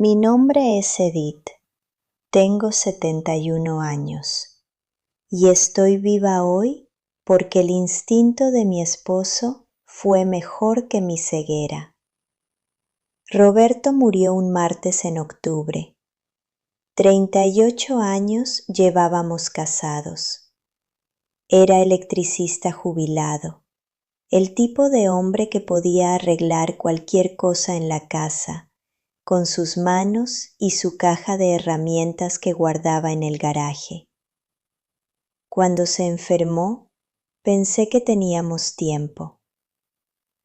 Mi nombre es Edith, tengo 71 años y estoy viva hoy porque el instinto de mi esposo fue mejor que mi ceguera. Roberto murió un martes en octubre. 38 años llevábamos casados. Era electricista jubilado, el tipo de hombre que podía arreglar cualquier cosa en la casa con sus manos y su caja de herramientas que guardaba en el garaje. Cuando se enfermó, pensé que teníamos tiempo.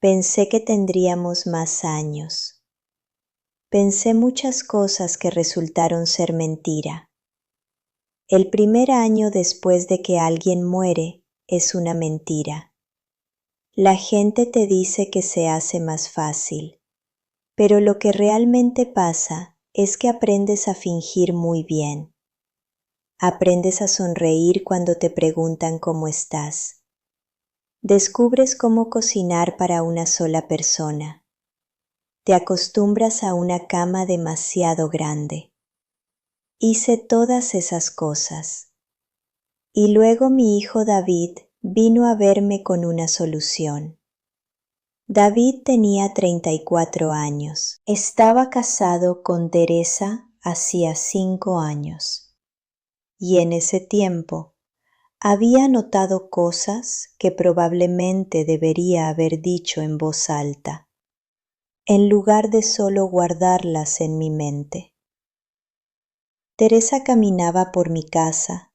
Pensé que tendríamos más años. Pensé muchas cosas que resultaron ser mentira. El primer año después de que alguien muere es una mentira. La gente te dice que se hace más fácil, pero lo que realmente pasa es que aprendes a fingir muy bien. Aprendes a sonreír cuando te preguntan cómo estás. Descubres cómo cocinar para una sola persona. Te acostumbras a una cama demasiado grande. Hice todas esas cosas. Y luego mi hijo David vino a verme con una solución. David tenía 34 años. Estaba casado con Teresa hacía 5 años. Y en ese tiempo había notado cosas que probablemente debería haber dicho en voz alta, en lugar de solo guardarlas en mi mente. Teresa caminaba por mi casa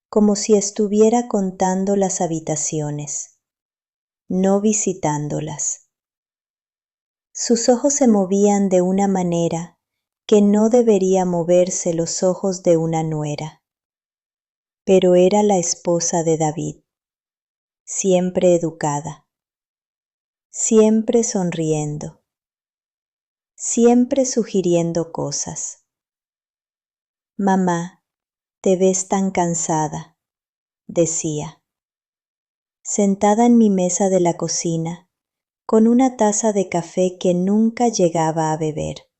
como si estuviera contando las habitaciones, no visitándolas. Sus ojos se movían de una manera que no debería moverse los ojos de una nuera. Pero era la esposa de David, siempre educada, siempre sonriendo, siempre sugiriendo cosas. Mamá, te ves tan cansada, decía, sentada en mi mesa de la cocina, con una taza de café que nunca llegaba a beber.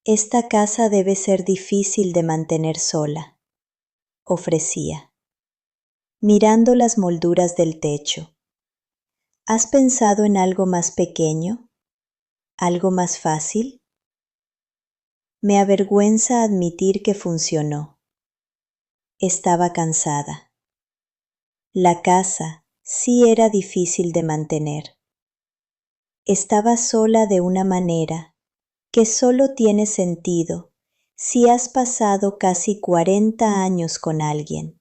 Esta casa debe ser difícil de mantener sola, ofrecía, mirando las molduras del techo. ¿Has pensado en algo más pequeño? ¿Algo más fácil? Me avergüenza admitir que funcionó. Estaba cansada. La casa sí era difícil de mantener. Estaba sola de una manera que solo tiene sentido si has pasado casi 40 años con alguien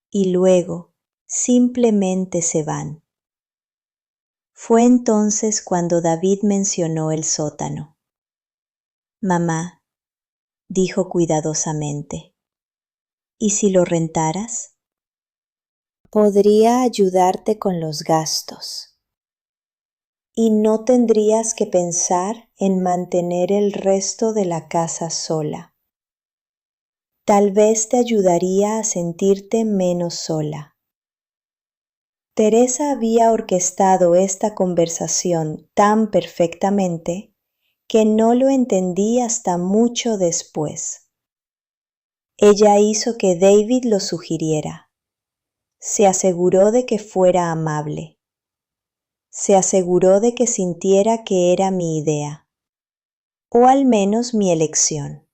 y luego simplemente se van. Fue entonces cuando David mencionó el sótano. Mamá, dijo cuidadosamente, ¿y si lo rentaras? Podría ayudarte con los gastos. Y no tendrías que pensar en mantener el resto de la casa sola. Tal vez te ayudaría a sentirte menos sola. Teresa había orquestado esta conversación tan perfectamente que no lo entendí hasta mucho después. Ella hizo que David lo sugiriera. Se aseguró de que fuera amable. Se aseguró de que sintiera que era mi idea, o al menos mi elección.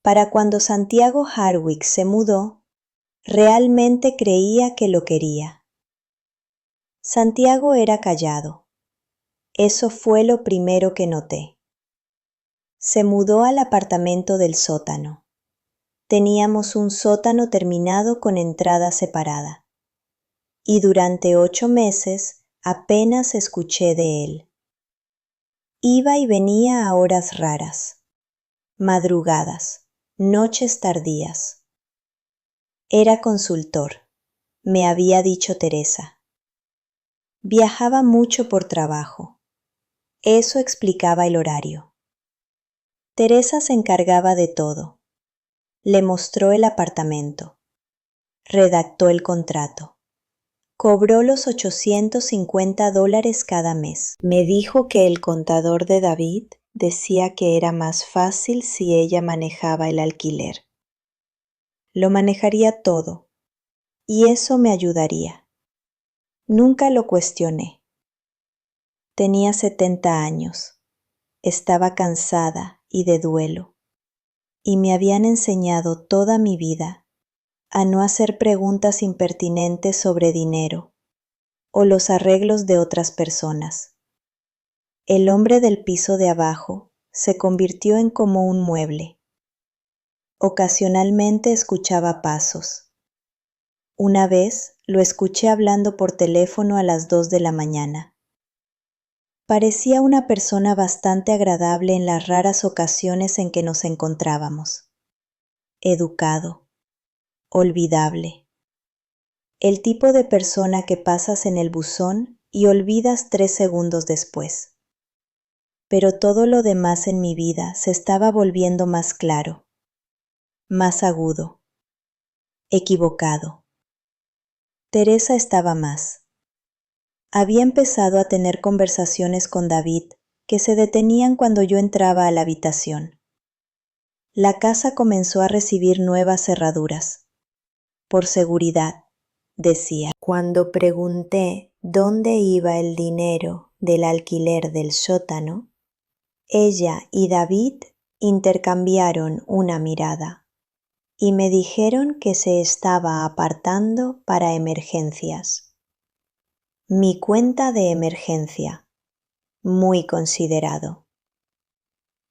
Para cuando Santiago Hardwick se mudó, realmente creía que lo quería. Santiago era callado. Eso fue lo primero que noté. Se mudó al apartamento del sótano. Teníamos un sótano terminado con entrada separada. Y durante 8 meses apenas escuché de él. Iba y venía a horas raras, madrugadas, noches tardías. Era consultor, me había dicho Teresa. Viajaba mucho por trabajo. Eso explicaba el horario. Teresa se encargaba de todo. Le mostró el apartamento. Redactó el contrato. Cobró los $850 cada mes. Me dijo que el contador de David decía que era más fácil si ella manejaba el alquiler. Lo manejaría todo, y eso me ayudaría. Nunca lo cuestioné. Tenía 70 años, estaba cansada y de duelo, y me habían enseñado toda mi vida a no hacer preguntas impertinentes sobre dinero o los arreglos de otras personas. El hombre del piso de abajo se convirtió en como un mueble. Ocasionalmente escuchaba pasos. Una vez lo escuché hablando por teléfono a las 2 de la mañana. Parecía una persona bastante agradable en las raras ocasiones en que nos encontrábamos. Educado, olvidable. El tipo de persona que pasas en el buzón y olvidas 3 segundos después. Pero todo lo demás en mi vida se estaba volviendo más claro, más agudo, equivocado. Teresa estaba más. Había empezado a tener conversaciones con David que se detenían cuando yo entraba a la habitación. La casa comenzó a recibir nuevas cerraduras. Por seguridad, decía. Cuando pregunté dónde iba el dinero del alquiler del sótano, ella y David intercambiaron una mirada y me dijeron que se estaba apartando para emergencias. Mi cuenta de emergencia, muy considerado.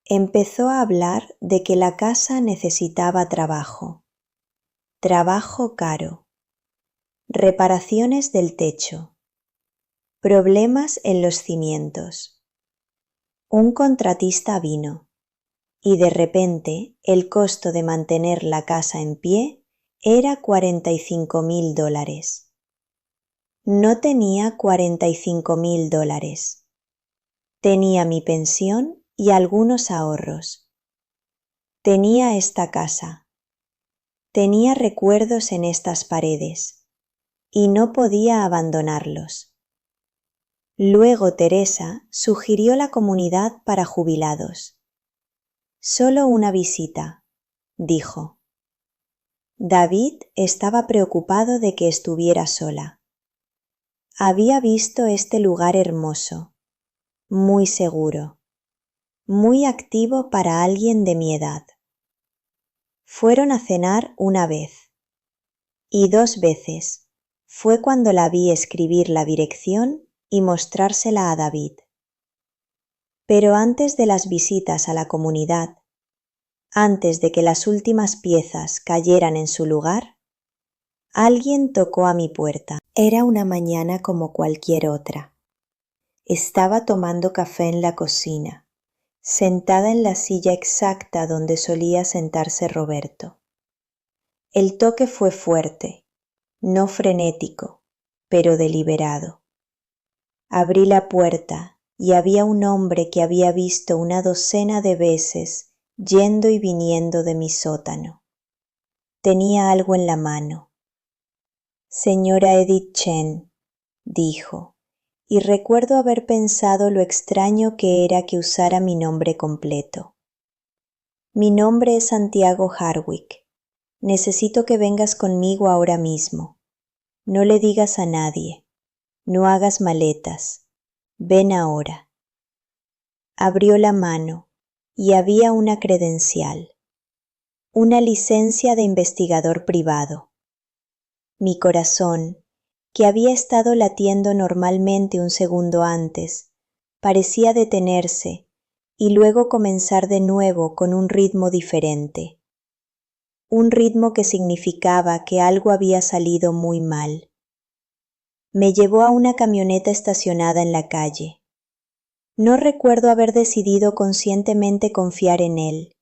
Empezó a hablar de que la casa necesitaba trabajo caro, reparaciones del techo, problemas en los cimientos. Un contratista vino y de repente el costo de mantener la casa en pie era $45,000. No tenía $45,000. Tenía mi pensión y algunos ahorros. Tenía esta casa. Tenía recuerdos en estas paredes y no podía abandonarlos. Luego Teresa sugirió la comunidad para jubilados. Solo una visita, dijo. David estaba preocupado de que estuviera sola. Había visto este lugar hermoso, muy seguro, muy activo para alguien de mi edad. Fueron a cenar una vez, y 2 veces fue cuando la vi escribir la dirección y mostrársela a David. Pero antes de las visitas a la comunidad, antes de que las últimas piezas cayeran en su lugar, alguien tocó a mi puerta. Era una mañana como cualquier otra. Estaba tomando café en la cocina, sentada en la silla exacta donde solía sentarse Roberto. El toque fue fuerte, no frenético, pero deliberado. Abrí la puerta y había un hombre que había visto una docena de veces yendo y viniendo de mi sótano. Tenía algo en la mano. Señora Edith Chen, dijo, y recuerdo haber pensado lo extraño que era que usara mi nombre completo. Mi nombre es Santiago Hardwick. Necesito que vengas conmigo ahora mismo. No le digas a nadie. No hagas maletas. Ven ahora. Abrió la mano y había una credencial. Una licencia de investigador privado. Mi corazón, que había estado latiendo normalmente un segundo antes, parecía detenerse y luego comenzar de nuevo con un ritmo diferente. Un ritmo que significaba que algo había salido muy mal. Me llevó a una camioneta estacionada en la calle. No recuerdo haber decidido conscientemente confiar en él,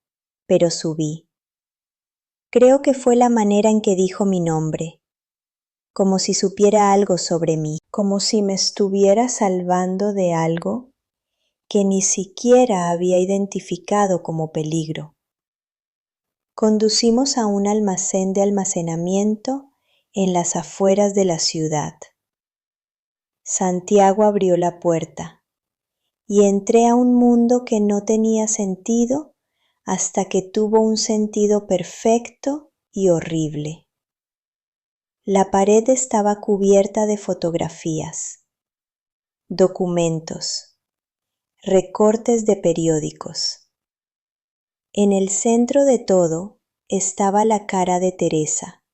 pero subí. Creo que fue la manera en que dijo mi nombre, como si supiera algo sobre mí, como si me estuviera salvando de algo que ni siquiera había identificado como peligro. Conducimos a un almacén de almacenamiento en las afueras de la ciudad. Santiago abrió la puerta y entré a un mundo que no tenía sentido hasta que tuvo un sentido perfecto y horrible. La pared estaba cubierta de fotografías, documentos, recortes de periódicos. En el centro de todo estaba la cara de Teresa,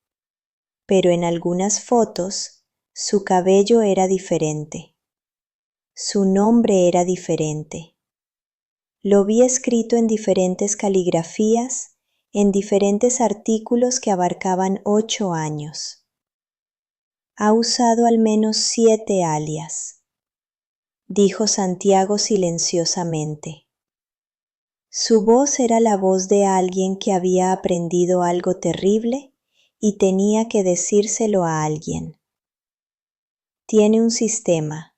pero en algunas fotos su cabello era diferente, su nombre era diferente. Lo vi escrito en diferentes caligrafías, en diferentes artículos que abarcaban 8 años. Ha usado al menos 7 alias, dijo Santiago silenciosamente. Su voz era la voz de alguien que había aprendido algo terrible y tenía que decírselo a alguien. Tiene un sistema.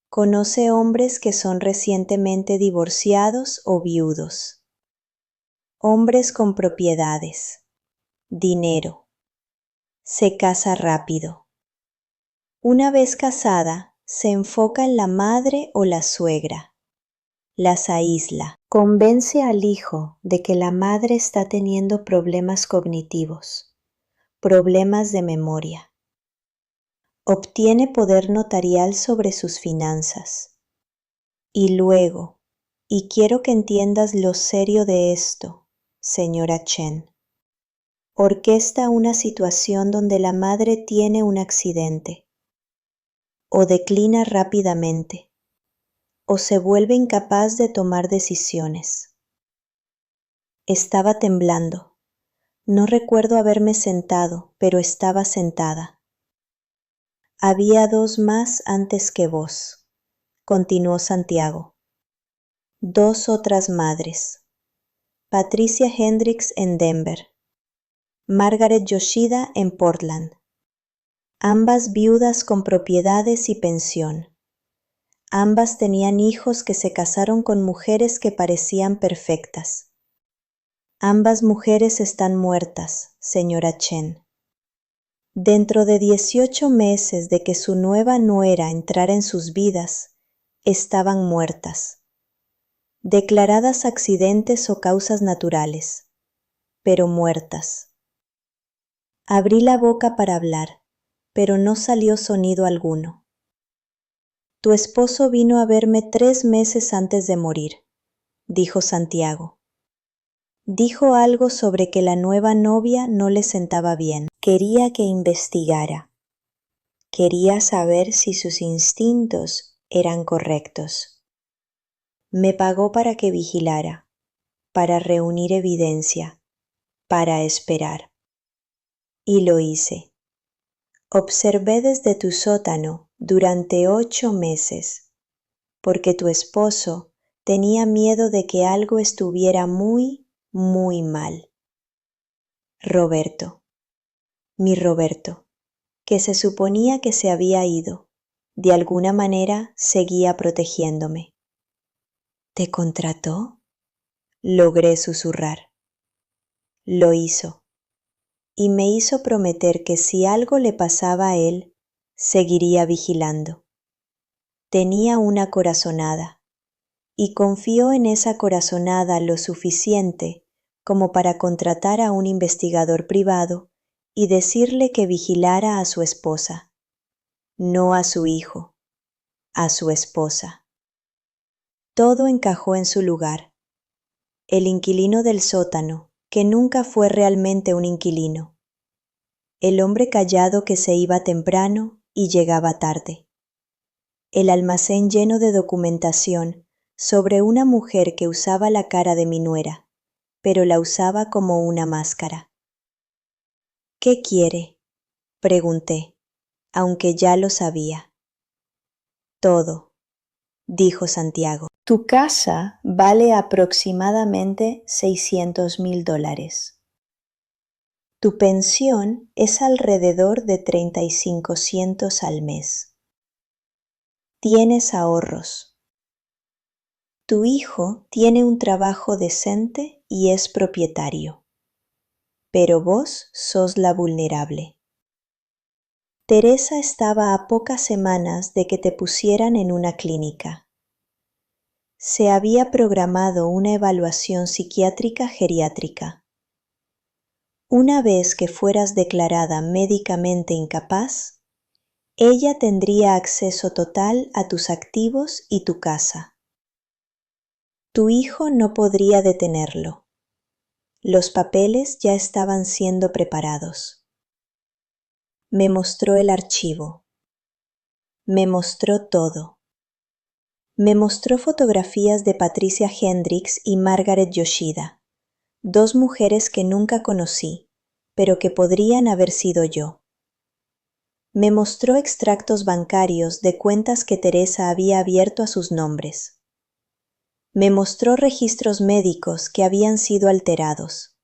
Conoce hombres que son recientemente divorciados o viudos. Hombres con propiedades, dinero. Se casa rápido. Una vez casada, se enfoca en la madre o la suegra. Las aísla. Convence al hijo de que la madre está teniendo problemas cognitivos, problemas de memoria. Obtiene poder notarial sobre sus finanzas. Y luego, y quiero que entiendas lo serio de esto, señora Chen, orquesta una situación donde la madre tiene un accidente, o declina rápidamente, o se vuelve incapaz de tomar decisiones. Estaba temblando. No recuerdo haberme sentado, pero estaba sentada. Había 2 más antes que vos, continuó Santiago. 2 otras madres. Patricia Hendricks en Denver. Margaret Yoshida en Portland. Ambas viudas con propiedades y pensión. Ambas tenían hijos que se casaron con mujeres que parecían perfectas. Ambas mujeres están muertas, señora Chen. Dentro de 18 meses de que su nueva nuera entrara en sus vidas, estaban muertas, declaradas accidentes o causas naturales, pero muertas. Abrí la boca para hablar, pero no salió sonido alguno. Tu esposo vino a verme 3 meses antes de morir, dijo Santiago. Dijo algo sobre que la nueva novia no le sentaba bien. Quería que investigara. Quería saber si sus instintos eran correctos. Me pagó para que vigilara, para reunir evidencia, para esperar. Y lo hice. Observé desde tu sótano durante 8 meses, porque tu esposo tenía miedo de que algo estuviera muy mal. Roberto, mi Roberto, que se suponía que se había ido, de alguna manera seguía protegiéndome. ¿Te contrató? Logré susurrar. Lo hizo, y me hizo prometer que si algo le pasaba a él, seguiría vigilando. Tenía una corazonada, y confió en esa corazonada lo suficiente como para contratar a un investigador privado y decirle que vigilara a su esposa, no a su hijo, a su esposa. Todo encajó en su lugar. El inquilino del sótano, que nunca fue realmente un inquilino. El hombre callado que se iba temprano y llegaba tarde. El almacén lleno de documentación sobre una mujer que usaba la cara de mi nuera, pero la usaba como una máscara. ¿Qué quiere?, pregunté, aunque ya lo sabía. Todo, dijo Santiago. Tu casa vale aproximadamente $600,000. Tu pensión es alrededor de 3,500 al mes. Tienes ahorros. Tu hijo tiene un trabajo decente y es propietario. Pero vos sos la vulnerable. Teresa estaba a pocas semanas de que te pusieran en una clínica. se había programado una evaluación psiquiátrica geriátrica. Una vez que fueras declarada médicamente incapaz, ella tendría acceso total a tus activos y tu casa. Tu hijo no podría detenerlo. Los papeles ya estaban siendo preparados. Me mostró el archivo. Me mostró todo. Me mostró fotografías de Patricia Hendricks y Margaret Yoshida, dos mujeres que nunca conocí, pero que podrían haber sido yo. Me mostró extractos bancarios de cuentas que Teresa había abierto a sus nombres. Me mostró registros médicos que habían sido alterados.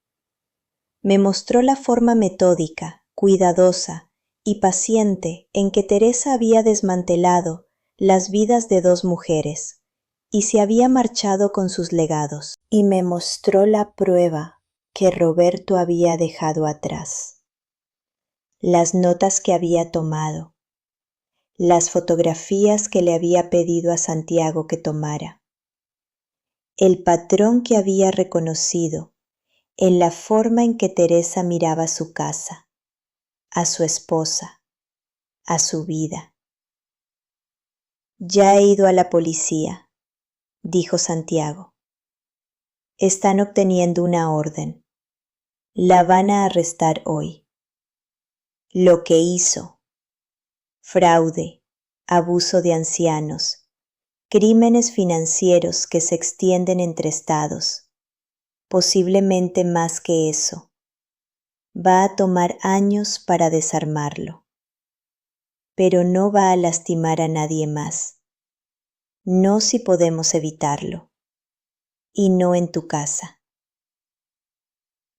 Me mostró la forma metódica, cuidadosa y paciente en que Teresa había desmantelado las vidas de dos mujeres y se había marchado con sus legados. Y me mostró la prueba que Roberto había dejado atrás. Las notas que había tomado, las fotografías que le había pedido a Santiago que tomara, el patrón que había reconocido en la forma en que Teresa miraba su casa, a su esposa, a su vida. Ya he ido a la policía, dijo Santiago. Están obteniendo una orden. La van a arrestar hoy. Lo que hizo: fraude, abuso de ancianos, crímenes financieros que se extienden entre estados, posiblemente más que eso. Va a tomar años para desarmarlo, pero no va a lastimar a nadie más. No si podemos evitarlo, y no en tu casa.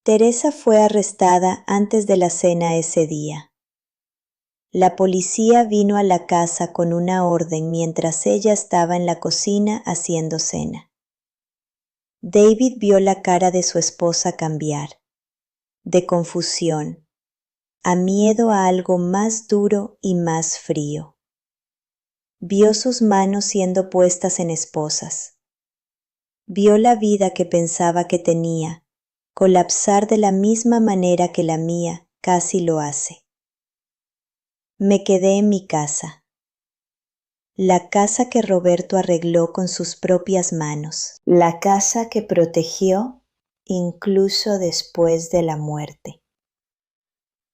Teresa fue arrestada antes de la cena ese día. La policía vino a la casa con una orden mientras ella estaba en la cocina haciendo cena. David vio la cara de su esposa cambiar, de confusión, a miedo a algo más duro y más frío. Vio sus manos siendo puestas en esposas. Vio la vida que pensaba que tenía colapsar de la misma manera que la mía casi lo hace. Me quedé en mi casa, la casa que Roberto arregló con sus propias manos, la casa que protegió incluso después de la muerte.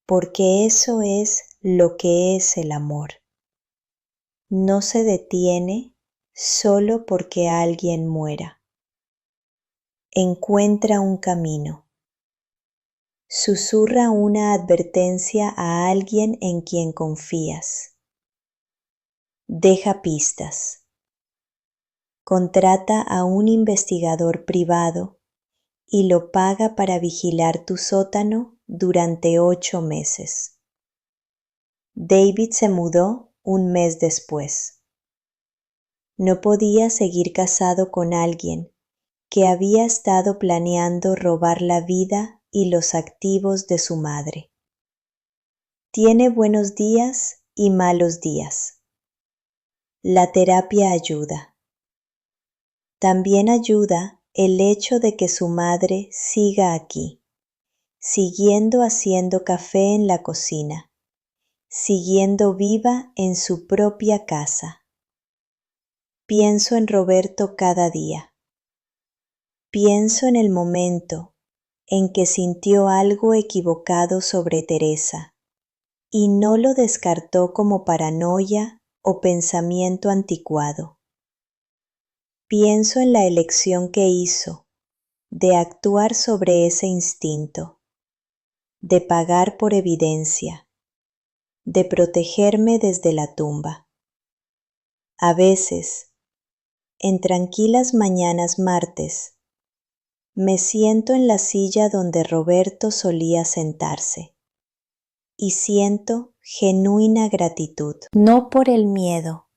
Porque eso es lo que es el amor. No se detiene solo porque alguien muera. Encuentra un camino. Susurra una advertencia a alguien en quien confías. Deja pistas. Contrata a un investigador privado y lo paga para vigilar tu sótano durante 8 meses. David se mudó un mes después. No podía seguir casado con alguien que había estado planeando robar la vida y los activos de su madre. Tiene buenos días y malos días. La terapia ayuda. También ayuda el hecho de que su madre siga aquí, siguiendo haciendo café en la cocina, siguiendo viva en su propia casa. Pienso en Roberto cada día. Pienso en el momento en que sintió algo equivocado sobre Teresa y no lo descartó como paranoia o pensamiento anticuado. Pienso en la elección que hizo de actuar sobre ese instinto, de pagar por evidencia, de protegerme desde la tumba. A veces, en tranquilas mañanas martes, me siento en la silla donde Roberto solía sentarse y siento genuina gratitud, no por el miedo,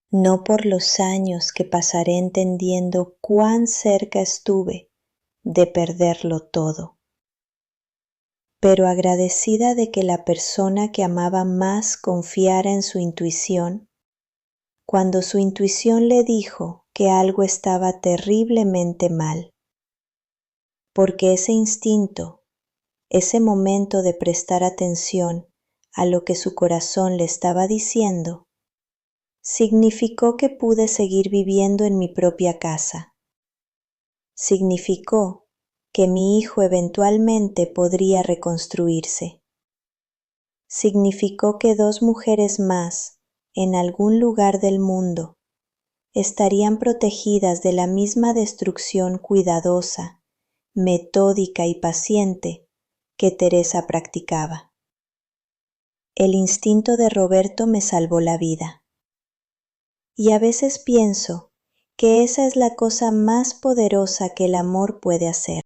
no por los años que pasaré entendiendo cuán cerca estuve de perderlo todo, pero agradecida de que la persona que amaba más confiara en su intuición, cuando su intuición le dijo que algo estaba terriblemente mal, porque ese instinto, ese momento de prestar atención a lo que su corazón le estaba diciendo, significó que pude seguir viviendo en mi propia casa. Significó que mi hijo eventualmente podría reconstruirse. Significó que 2 mujeres más, en algún lugar del mundo, estarían protegidas de la misma destrucción cuidadosa, metódica y paciente que Teresa practicaba. El instinto de Roberto me salvó la vida. Y a veces pienso que esa es la cosa más poderosa que el amor puede hacer.